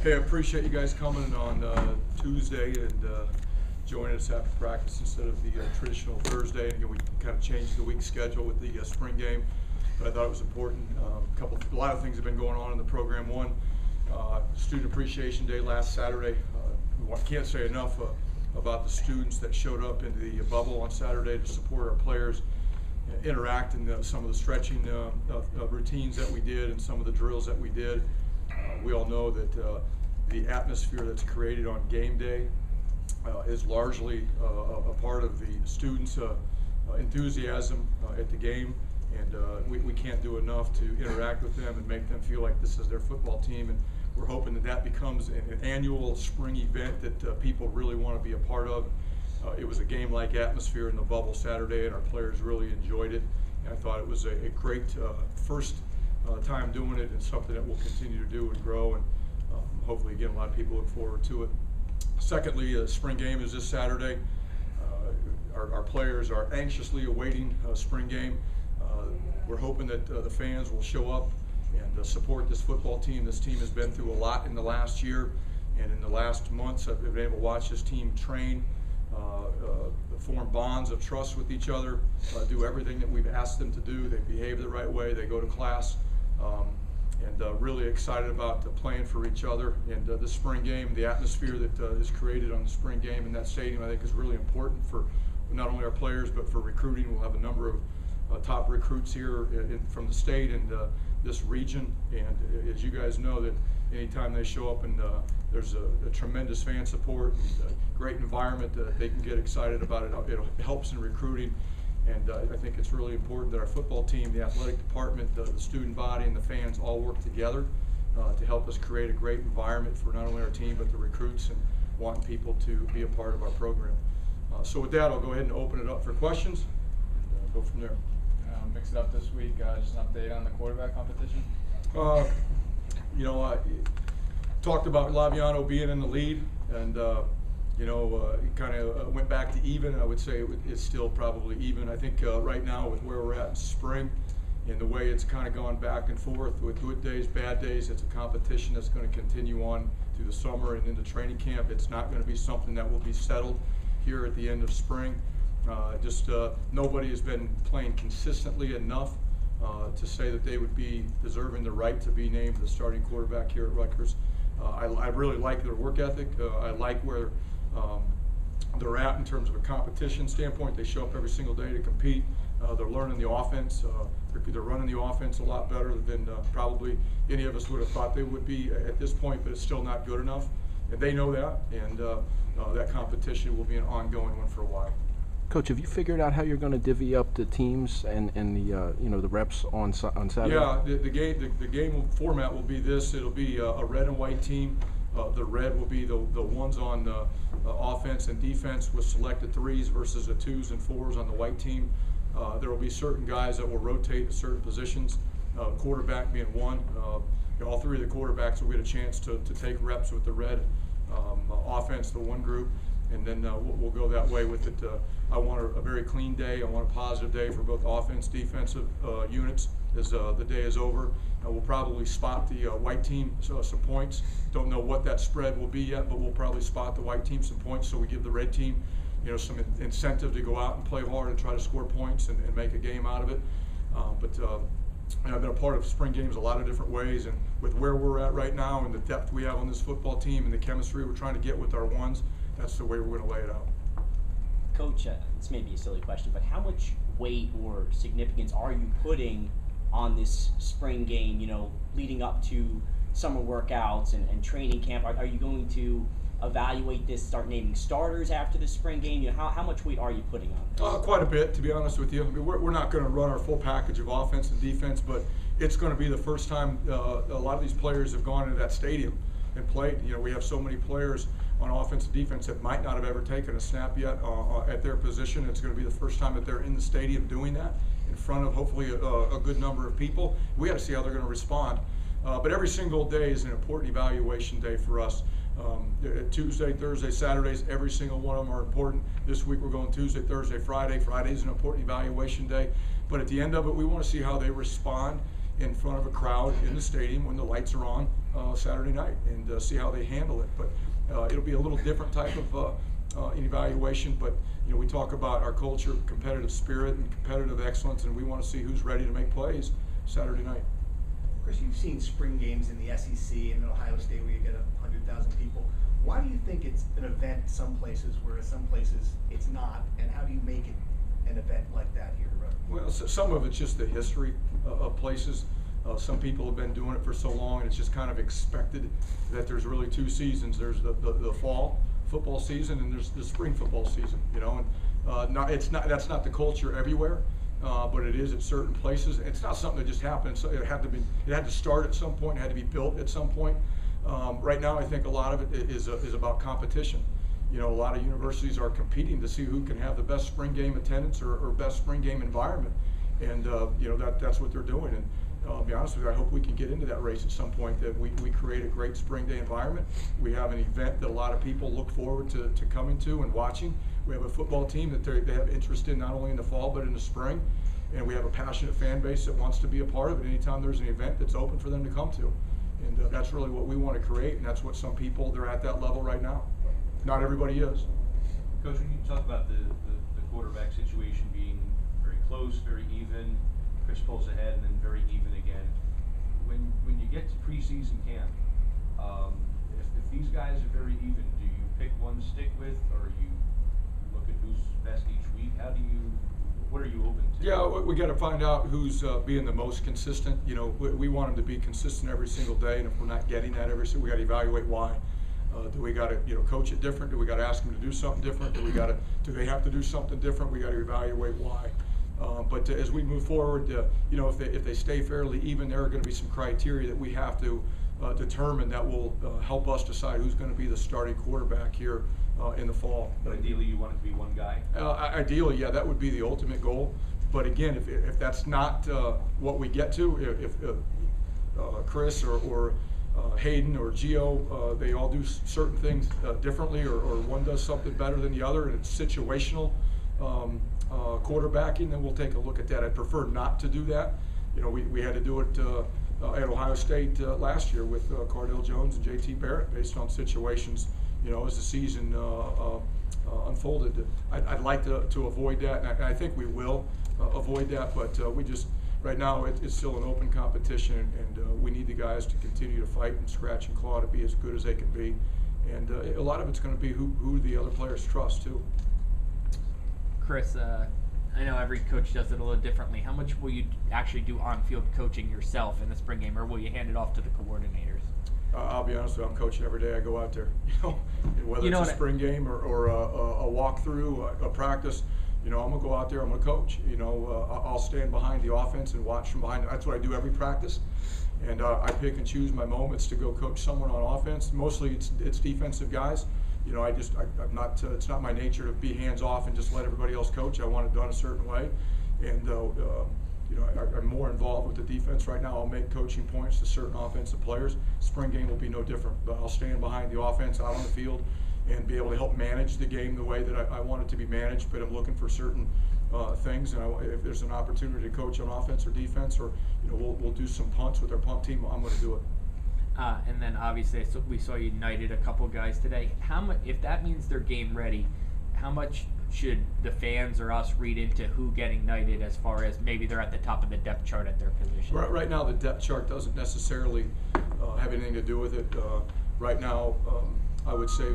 Hey, I appreciate you guys coming on Tuesday and joining us after practice instead of the traditional Thursday. And again, we kind of changed the week schedule with the spring game, but I thought it was important. A lot of things have been going on in the program. One, Student Appreciation Day last Saturday. I can't say enough about the students that showed up into the bubble on Saturday to support our players, interact in some of the stretching routines that we did and some of the drills that we did. We all know that the atmosphere that's created on game day is largely a part of the students' enthusiasm at the game, and we can't do enough to interact with them and make them feel like this is their football team. And we're hoping that that becomes an annual spring event that people really want to be a part of. It was a game-like atmosphere in the bubble Saturday, and our players really enjoyed it. And I thought it was a great first time doing it, and something that we'll continue to do and grow, and hopefully again a lot of people look forward to it. Secondly, spring game is this Saturday. Our players are anxiously awaiting spring game. We're hoping that the fans will show up and support this football team. This team has been through a lot in the last year, and in the last months I've been able to watch this team train, form bonds of trust with each other, do everything that we've asked them to do. They behave the right way, they go to class, and really excited about playing for each other. And the spring game, the atmosphere that is created on the spring game in that stadium, I think is really important for not only our players but for recruiting. We'll have a number of top recruits here from the state and this region, and as you guys know, that anytime they show up and there's a tremendous fan support and a great environment, they can get excited about it. It helps in recruiting, and I think it's really important that our football team, the athletic department, the student body, and the fans all work together to help us create a great environment for not only our team but the recruits, and wanting people to be a part of our program. So with that, I'll go ahead and open it up for questions and go from there. Mix it up this week, just an update on the quarterback competition. You know, talked about Laviano being in the lead, and you know, it kind of went back to even. I would say it's still probably even. I think right now with where we're at in spring and the way it's kind of gone back and forth with good days, bad days, it's a competition that's going to continue on through the summer and into training camp. It's not going to be something that will be settled here at the end of spring. Nobody has been playing consistently enough to say that they would be deserving the right to be named the starting quarterback here at Rutgers. I really like their work ethic. I like where they're at in terms of a competition standpoint. They show up every single day to compete. They're learning the offense. They're running the offense a lot better than probably any of us would have thought they would be at this point, but it's still not good enough. And they know that, and that competition will be an ongoing one for a while. Coach, have you figured out how you're going to divvy up the teams and the you know, the reps on Saturday? Yeah, the game format will be this. It'll be a red and white team. The red will be the ones on offense and defense with selected threes versus the 2s and 4s on the white team. There will be certain guys that will rotate to certain positions. Quarterback being one. All three of the quarterbacks will get a chance to take reps with the red offense, the one group. And then we'll go that way with it. I want a very clean day. I want a positive day for both offense, defensive units as the day is over. We'll probably spot the white team some points. Don't know what that spread will be yet, but we'll probably spot the white team some points, so we give the red team, you know, some incentive to go out and play hard and try to score points and make a game out of it. And I've been a part of spring games a lot of different ways, and with where we're at right now and the depth we have on this football team and the chemistry we're trying to get with our ones, that's the way we're going to lay it out. Coach, this may be a silly question, but how much weight or significance are you putting on this spring game, you know, leading up to summer workouts and training camp? Are you going to evaluate this, start naming starters after the spring game? You know, how much weight are you putting on this? Quite a bit, to be honest with you. I mean, we're not going to run our full package of offense and defense, but it's going to be the first time a lot of these players have gone into that stadium and played. You know, we have so many players on offense and defense that might not have ever taken a snap yet at their position. It's going to be the first time that they're in the stadium doing that in front of hopefully a good number of people. We got to see how they're going to respond. But every single day is an important evaluation day for us. Tuesday, Thursday, Saturdays, every single one of them are important. This week we're going Tuesday, Thursday, Friday. Friday is an important evaluation day. But at the end of it, we want to see how they respond in front of a crowd in the stadium when the lights are on Saturday night, and see how they handle it. But it'll be a little different type of evaluation, but we talk about our culture, competitive spirit, and competitive excellence, and we want to see who's ready to make plays Saturday night. Chris, you've seen spring games in the SEC and in Ohio State where you get 100,000 people. Why do you think it's an event some places, whereas some places it's not, and how do you make it an event like that here? Well, some of it's just the history of places. Some people have been doing it for so long, and it's just kind of expected that there's really two seasons. There's the fall football season, and there's the spring football season. And that's not the culture everywhere, but it is at certain places. It's not something that just happened. So it had to start at some point. It had to be built at some point. Right now, I think a lot of it is about competition. A lot of universities are competing to see who can have the best spring game attendance or best spring game environment, and that's what they're doing. And I'll be honest with you, I hope we can get into that race at some point, that we create a great spring day environment. We have an event that a lot of people look forward to coming to and watching. We have a football team that they have interest in not only in the fall but in the spring, and we have a passionate fan base that wants to be a part of it anytime there's an event that's open for them to come to. And that's really what we want to create, and that's what some people, they're at that level right now. Not everybody is. Coach, when you talk about the quarterback situation being very close, very even, Chris pulls ahead and then very even again. When you get to preseason camp, if these guys are very even, do you pick one to stick with, or you look at who's best each week? What are you open to? Yeah, we got to find out who's being the most consistent. We want them to be consistent every single day, and if we're not getting that every single, we got to evaluate why. Do we got to coach it different? Do we got to ask them to do something different? Do they have to do something different? We got to evaluate why. But as we move forward, if they stay fairly even, there are going to be some criteria that we have to determine that will help us decide who's going to be the starting quarterback here in the fall. But ideally, you want it to be one guy? Ideally, yeah, that would be the ultimate goal. But again, if that's not what we get to, if Chris or Hayden or Gio, they all do certain things differently, or one does something better than the other, and it's situational quarterbacking, then we'll take a look at that. I'd prefer not to do that. We had to do it at Ohio State last year with Cardale Jones and JT Barrett based on situations, as the season unfolded. I'd like to avoid that, and I think we will avoid that, but we just, right now it's still an open competition, and we need the guys to continue to fight and scratch and claw to be as good as they can be. And a lot of it's going to be who the other players trust too. Chris, I know every coach does it a little differently. How much will you actually do on-field coaching yourself in the spring game, or will you hand it off to the coordinators? I'll be honest with you, I'm coaching every day I go out there. Whether it's a spring game or a walkthrough, a practice, I'm gonna go out there, I'm gonna coach. I'll stand behind the offense and watch from behind. That's what I do every practice, and I pick and choose my moments to go coach someone on offense. Mostly it's defensive guys. I'm not. It's not my nature to be hands off and just let everybody else coach. I want it done a certain way, and I'm more involved with the defense right now. I'll make coaching points to certain offensive players. Spring game will be no different, but I'll stand behind the offense out on the field and be able to help manage the game the way that I want it to be managed. But I'm looking for certain things, and if there's an opportunity to coach on offense or defense, or we'll do some punts with our punt team, I'm going to do it. And then obviously we saw you knighted a couple guys today. How much, if that means they're game ready, how much should the fans or us read into who getting knighted, as far as maybe they're at the top of the depth chart at their position? Right now, the depth chart doesn't necessarily have anything to do with it. Right now, I would say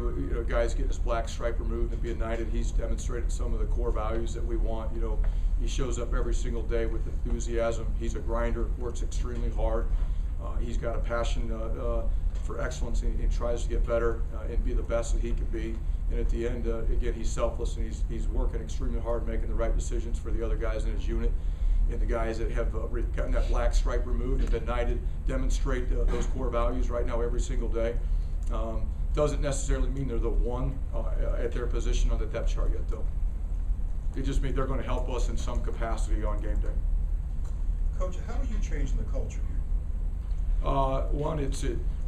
guys getting his black stripe removed and being knighted, he's demonstrated some of the core values that we want. He shows up every single day with enthusiasm. He's a grinder, works extremely hard. He's got a passion for excellence, and he tries to get better and be the best that he can be. And at the end, again, he's selfless, and he's working extremely hard, making the right decisions for the other guys in his unit. And the guys that have gotten that black stripe removed and been knighted demonstrate those core values right now every single day. Doesn't necessarily mean they're the one at their position on the depth chart yet, though. It just means they're going to help us in some capacity on game day. Coach, how are you changing the culture here?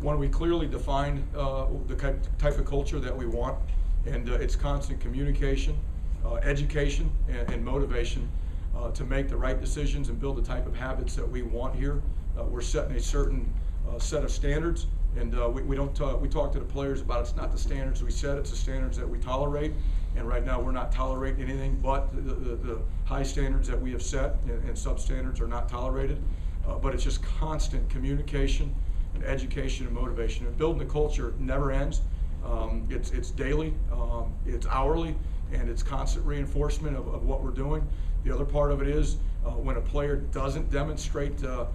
One, we clearly defined the type of culture that we want, and it's constant communication, education, and motivation. to make the right decisions and build the type of habits that we want here. We're setting a certain set of standards, and we talk to the players about it's not the standards we set, it's the standards that we tolerate. And right now we're not tolerating anything but the high standards that we have set, and substandards are not tolerated. But it's just constant communication and education and motivation. And building the culture never ends. It's daily, it's hourly, and it's constant reinforcement of what we're doing. The other part of it is when a player doesn't demonstrate the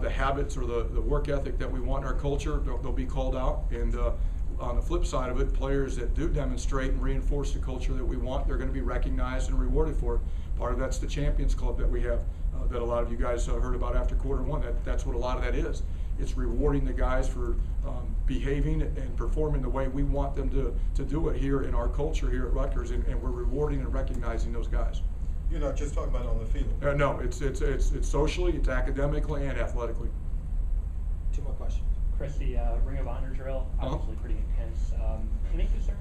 habits or the work ethic that we want in our culture, they'll be called out. And on the flip side of it, players that do demonstrate and reinforce the culture that we want, they're going to be recognized and rewarded for it. Part of that's the Champions Club that we have, that a lot of you guys heard about after quarter 1. That's what a lot of that is. It's rewarding the guys for behaving and performing the way we want them to do it here in our culture here at Rutgers, and we're rewarding and recognizing those guys. You're not just talking about on the field. No, it's socially, it's academically, and athletically. 2 more questions. Chris, the Ring of Honor drill, obviously pretty intense. Any concern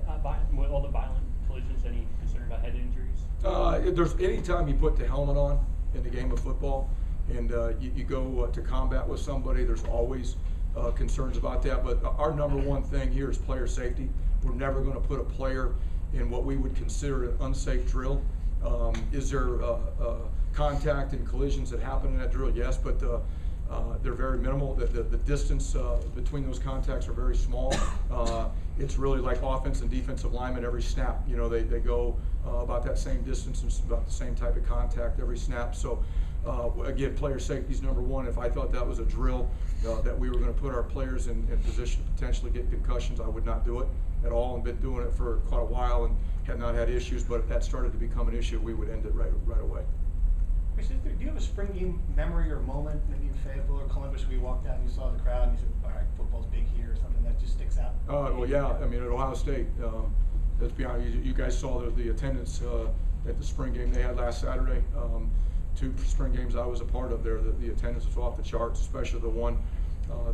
about with all the violent collisions? Any concern about head injuries? There's any time you put the helmet on in the game of football, and you go to combat with somebody, there's always concerns about that. But our number one thing here is player safety. We're never going to put a player in what we would consider an unsafe drill. Is there contact and collisions that happen in that drill? Yes, but they're very minimal. The distance between those contacts are very small. It's really like offense and defensive linemen every snap. You know, they go about that same distance and about the same type of contact every snap. So again, player safety is number one. If I thought that was a drill that we were going to put our players in position to potentially get concussions, I would not do it at all, and been doing it for quite a while and had not had issues. But if that started to become an issue, we would end it right away. Chris, do you have a spring game memory or moment, maybe in Fayetteville or Columbus, where you walked out and you saw the crowd and you said, all right, football's big here, or something that just sticks out? Well, yeah. I mean, at Ohio State, let's be honest, you guys saw the attendance at the spring game they had last Saturday. 2 spring games I was a part of there. The attendance was off the charts, especially the one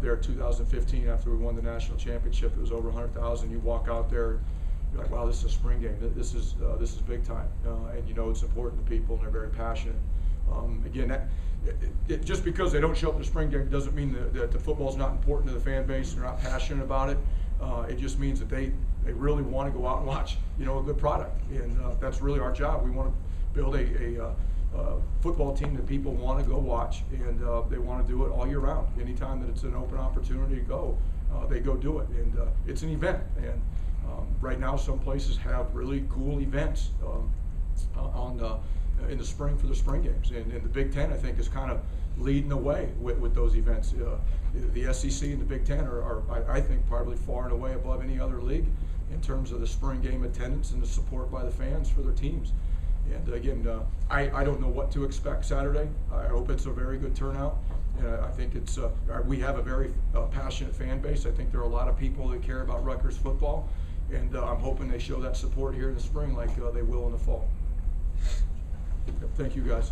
there in 2015 after we won the national championship. It was over 100,000. You walk out there, you're like, wow, this is a spring game. This is big time, and you know it's important to people, and they're very passionate. Again, just because they don't show up to the spring game doesn't mean that the football's not important to the fan base. They're not passionate about it. It just means that they really want to go out and watch, you know, a good product, and that's really our job. We want to build a football team that people want to go watch, and they want to do it all year round. Anytime that it's an open opportunity to go, they go do it, and it's an event. And right now, some places have really cool events in the spring for the spring games, and the Big Ten, I think, is kind of leading the way with those events. The SEC and the Big Ten are I think, probably far and away above any other league in terms of the spring game attendance and the support by the fans for their teams. And again, I don't know what to expect Saturday. I hope it's a very good turnout. And I think we have a very passionate fan base. I think there are a lot of people that care about Rutgers football, and I'm hoping they show that support here in the spring like they will in the fall. Thank you, guys.